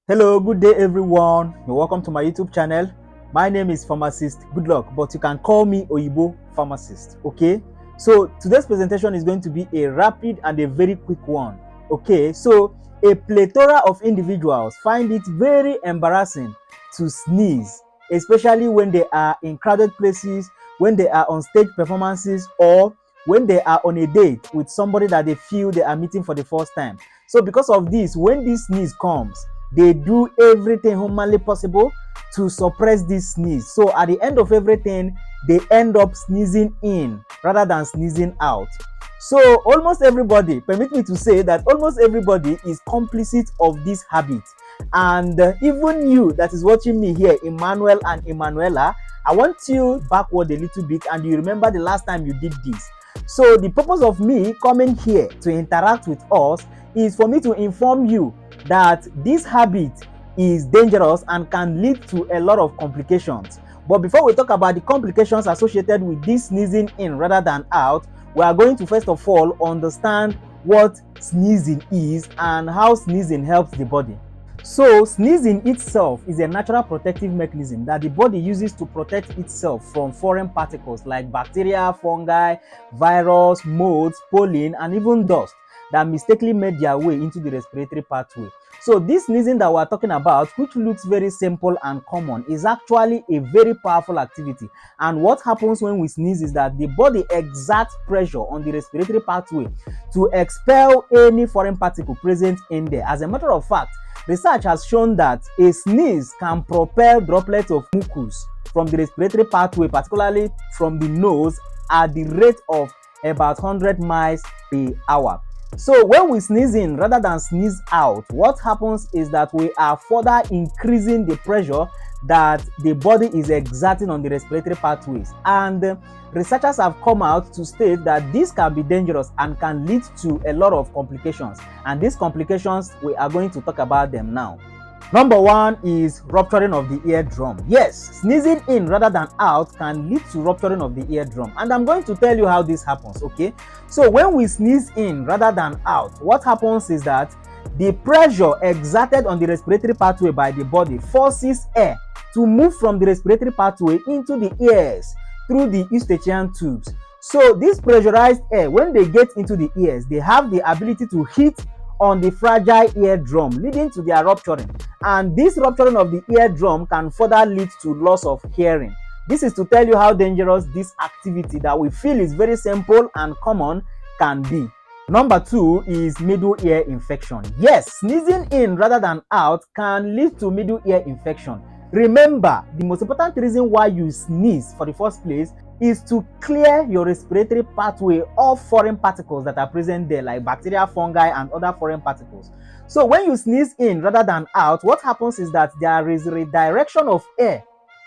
Hello, good day everyone. You're welcome to my YouTube channel. My name is Pharmacist Goodluck, but you can call me Oyibo Pharmacist, okay? So today's presentation is going to be a rapid and a very quick one, okay? So a plethora of individuals find it very embarrassing to sneeze, especially when they are in crowded places, when they are on stage performances, or when they are on a date with somebody that they feel they are meeting for the first time. So because of this, when this sneeze comes, they do everything humanly possible to suppress this sneeze. So at the end of everything, they end up sneezing in rather than sneezing out. So almost everybody, permit me to say that almost everybody is complicit of this habit. And even you that is watching me here, Emmanuel and Emanuela, I want you backward a little bit and you remember the last time you did this. So the purpose of me coming here to interact with us is for me to inform you that this habit is dangerous and can lead to a lot of complications. But before we talk about the complications associated with this sneezing in rather than out, we are going to first of all understand what sneezing is and how sneezing helps the body. So sneezing itself is a natural protective mechanism that the body uses to protect itself from foreign particles like bacteria, fungi, virus, molds, pollen, and even dust that mistakenly made their way into the respiratory pathway. So this sneezing that we're talking about, which looks very simple and common, is actually a very powerful activity. And what happens when we sneeze is that the body exerts pressure on the respiratory pathway to expel any foreign particle present in there. As a matter of fact, research has shown that a sneeze can propel droplets of mucus from the respiratory pathway, particularly from the nose, at the rate of about 100 miles per hour. So when we sneeze in rather than sneeze out, what happens is that we are further increasing the pressure that the body is exerting on the respiratory pathways. And researchers have come out to state that this can be dangerous and can lead to a lot of complications. And these complications, we are going to talk about them now. Number one is rupturing of the eardrum. Yes, sneezing in rather than out can lead to rupturing of the eardrum. And I'm going to tell you how this happens, okay? So when we sneeze in rather than out, what happens is that the pressure exerted on the respiratory pathway by the body forces air to move from the respiratory pathway into the ears through the eustachian tubes. So this pressurized air, when they get into the ears, they have the ability to hit on the fragile eardrum, leading to their rupturing. And this rupturing of the eardrum can further lead to loss of hearing. This is to tell you how dangerous this activity that we feel is very simple and common can be. Number two is middle ear infection. Yes, sneezing in rather than out can lead to middle ear infection. Remember, the most important reason why you sneeze for the first place is to clear your respiratory pathway of foreign particles that are present there, like bacteria, fungi, and other foreign particles. So when you sneeze in rather than out, what happens is that there is redirection of air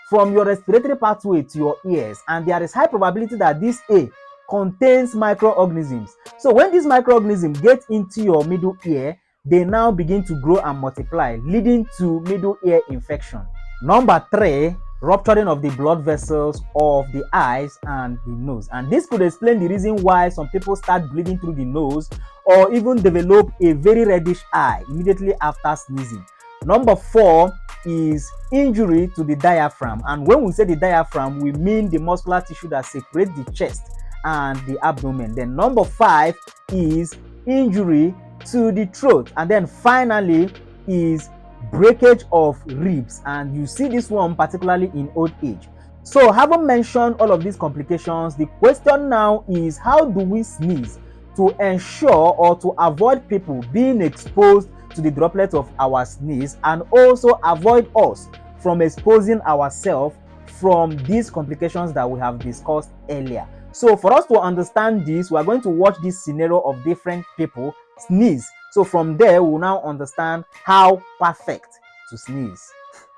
from your respiratory pathway to your ears, and there is high probability that this air contains microorganisms. So when these microorganisms get into your middle ear, they now begin to grow and multiply, leading to middle ear infection. Number three, rupturing of the blood vessels of the eyes and the nose. And this could explain the reason why some people start bleeding through the nose or even develop a very reddish eye immediately after sneezing. Number four is injury to the diaphragm. And when we say the diaphragm, we mean the muscular tissue that separates the chest and the abdomen. Then number five is injury to the throat. And then finally is breakage of ribs, and you see this one particularly in old age. So having mentioned all of these complications, the question now is, how do we sneeze to ensure or to avoid people being exposed to the droplets of our sneeze, and also avoid us from exposing ourselves from these complications that we have discussed earlier. So for us to understand this, we are going to watch this scenario of different people sneeze. So from there, we will now understand how perfect to sneeze.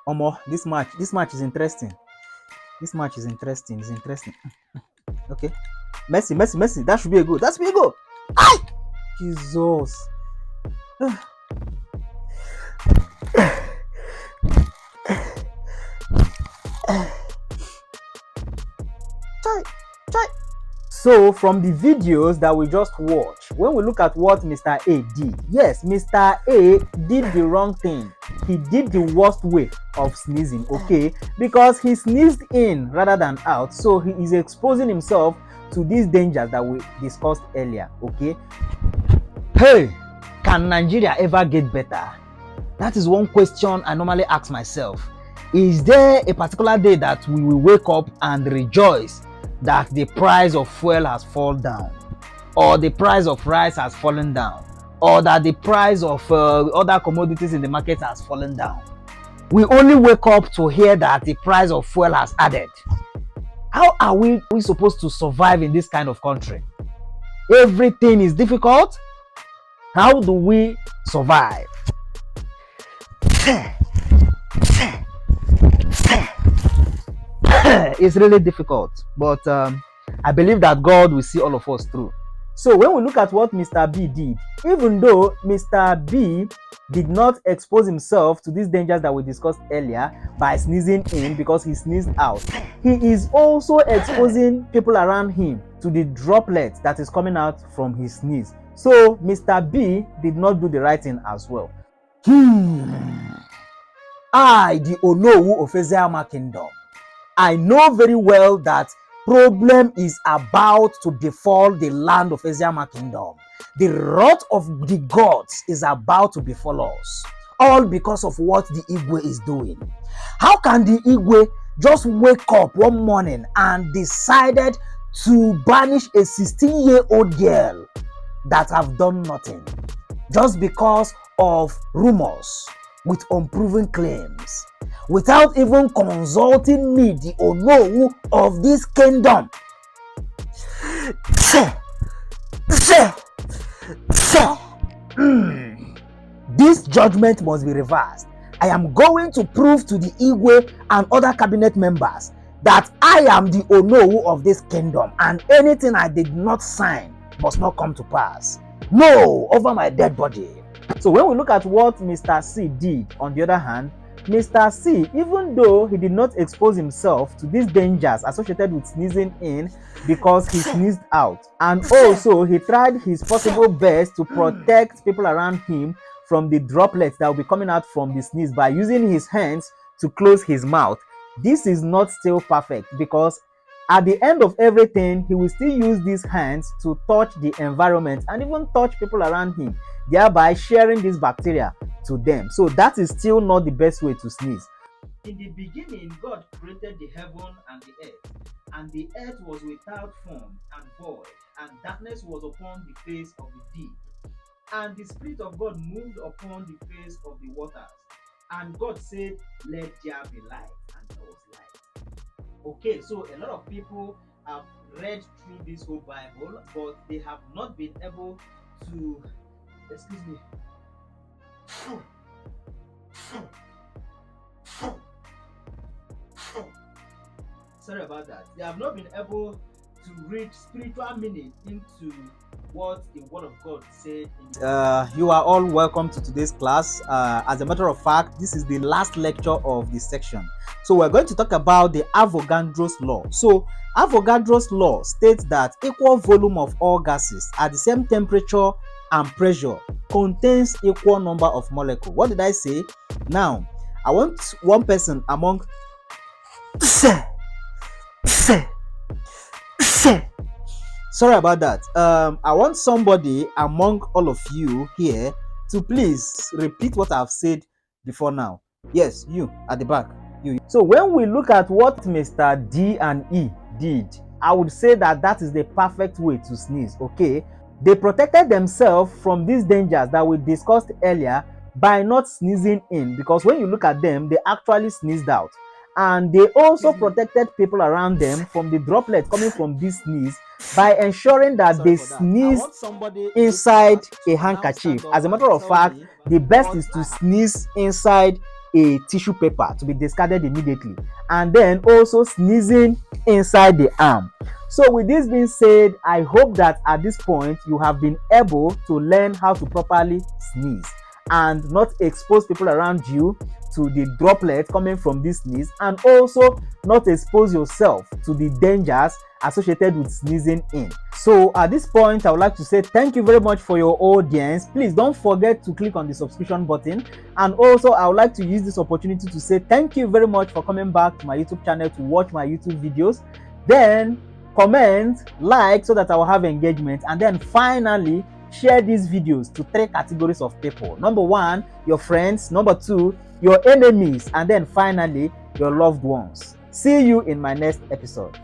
Omo, this match is interesting. This match is interesting. It's interesting. Okay. Messi. That should be a goal. That should be a goal. Ay! Jesus. Chai. So from the videos that we just watched, when we look at what Mr. A did, yes, Mr. A did the wrong thing. he did the worst way of sneezing, okay, because he sneezed in rather than out. So he is exposing himself to these dangers that we discussed earlier, okay. Hey, can Nigeria ever get better? That is one question I normally ask myself. Is there a particular day that we will wake up and rejoice that the price of fuel has fallen down, or the price of rice has fallen down, or that the price of other commodities in the market has fallen down? We only wake up to hear that the price of fuel has added. How are we supposed to survive in this kind of country? Everything is difficult. How do we survive? It's really difficult, but I believe that God will see all of us through. So when we look at what Mr. B did, even though Mr. B did not expose himself to these dangers that we discussed earlier by sneezing in because he sneezed out, he is also exposing people around him to the droplet that is coming out from his sneeze. So Mr. B did not do the right thing as well. I, the Onowu of Ezeama Kingdom, I know very well that problem is about to befall the land of Ezeama Kingdom. The wrath of the gods is about to befall us, all because of what the Igwe is doing. How can the Igwe just wake up one morning and decided to banish a 16-year-old girl that have done nothing just because of rumors with unproven claims, without even consulting me, the Onowu of this kingdom? This judgment must be reversed. I am going to prove to the Igwe and other cabinet members that I am the Onowu of this kingdom, and anything I did not sign must not come to pass. No, over my dead body. So when we look at what Mr. C did, on the other hand, Mr. C, even though he did not expose himself to these dangers associated with sneezing in because he sneezed out, and also he tried his possible best to protect people around him from the droplets that will be coming out from the sneeze by using his hands to close his mouth, this is not still perfect, because at the end of everything, he will still use these hands to touch the environment and even touch people around him, thereby sharing this bacteria to them. So that is still not the best way to sneeze. In the beginning, God created the heaven and the earth was without form and void, and darkness was upon the face of the deep. And the Spirit of God moved upon the face of the waters. And God said, "Let there be light," and there was light. Okay, so a lot of people have read through this whole Bible, but they have not been able to, excuse me, sorry about that. They have not been able to read spiritual meaning into what the Word of God said. You are all welcome to today's class. As a matter of fact, this is the last lecture of this section. So we're going to talk about the Avogadro's law. So Avogadro's law states that equal volume of all gases at the same temperature and pressure contains equal number of molecules. What did I say? Now, I want one person among sorry about that. I want somebody among all of you here to please repeat what I've said before now. Yes, you at the back. You. So when we look at what Mr. D and E did, I would say that that is the perfect way to sneeze, okay? They protected themselves from these dangers that we discussed earlier by not sneezing in, because when you look at them, they actually sneezed out. And they also protected people around them from the droplets coming from this sneeze by ensuring that they sneezed inside a handkerchief. As a matter of fact, the best is to sneeze inside a tissue paper to be discarded immediately, and then also sneezing inside the arm. So with this being said, I hope that at this point you have been able to learn how to properly sneeze and not expose people around you to the droplet coming from this sneeze, and also not expose yourself to the dangers associated with sneezing in. So at this point, I would like to say thank you very much for your audience. Please don't forget to click on the subscription button, and also I would like to use this opportunity to say thank you very much for coming back to my YouTube channel to watch my YouTube videos. Then comment, like, so that I will have engagement, and then finally share these videos to 3 categories of people. Number 1, your friends. Number 2, your enemies, and then finally your loved ones. See you in my next episode.